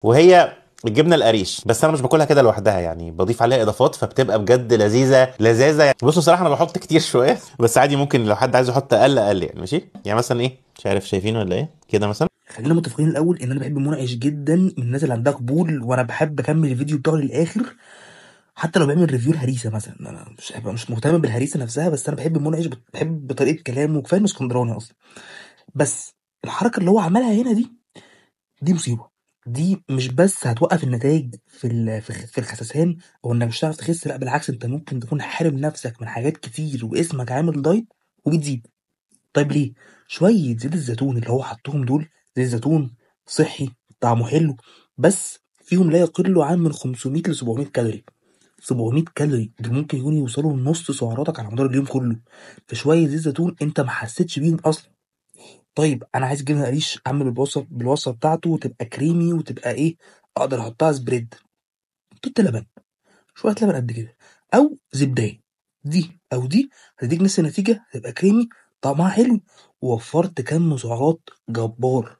وهي الجبنه القريش، بس انا مش باكلها كده لوحدها، يعني بضيف عليها اضافات فبتبقى بجد لذيذه لذاذه يعني. بصوا صراحه انا بحط كتير شويه بس عادي، ممكن لو حد عايز يحط اقل اقل يعني، ماشي يعني مثلا ايه، مش عارف شايفينه ولا ايه كده مثلا. خلينا متفقين الاول ان انا بحب منعش جدا، من الناس اللي عندها قبول، وانا بحب اكمل الفيديو بتاعه للاخر. حتى لو بعمل ريفيو الهريسه مثلا، انا مش مهتم بالهريسه نفسها، بس انا بحب منعش، بحب طريقه كلامه، كفايه انه اسكندراني اصلا. بس الحركه اللي هو عملها هنا دي مصيبه. دي مش بس هتوقف النتائج في الخسسان، او انك مش هتعرف تخس، لا بالعكس، انت ممكن تكون حارم نفسك من حاجات كتير واسمك عامل دايت وبتزيد. طيب ليه؟ شويه زيت الزيتون اللي هو حطهم دول، زيت زيتون صحي، طعمه حلو، بس فيهم لا يقل عن من 500 ل 700 كالوري. 700 كالوري دول ممكن يكونوا يوصلوا لنص سعراتك على مدار اليوم كله، في شويه زيت زيتون انت ما حسيتش بيهم اصلا. طيب انا عايز جبنه قريش، اعمل بالوصفه بتاعته وتبقى كريمي وتبقى ايه، اقدر احطها سبريد. حط لبن، شويه لبن قد كده، او زبدايه، دي او دي هتديك نفس النتيجه، هتبقى كريمي، طعمها حلو، ووفرت كم سعرات جبار.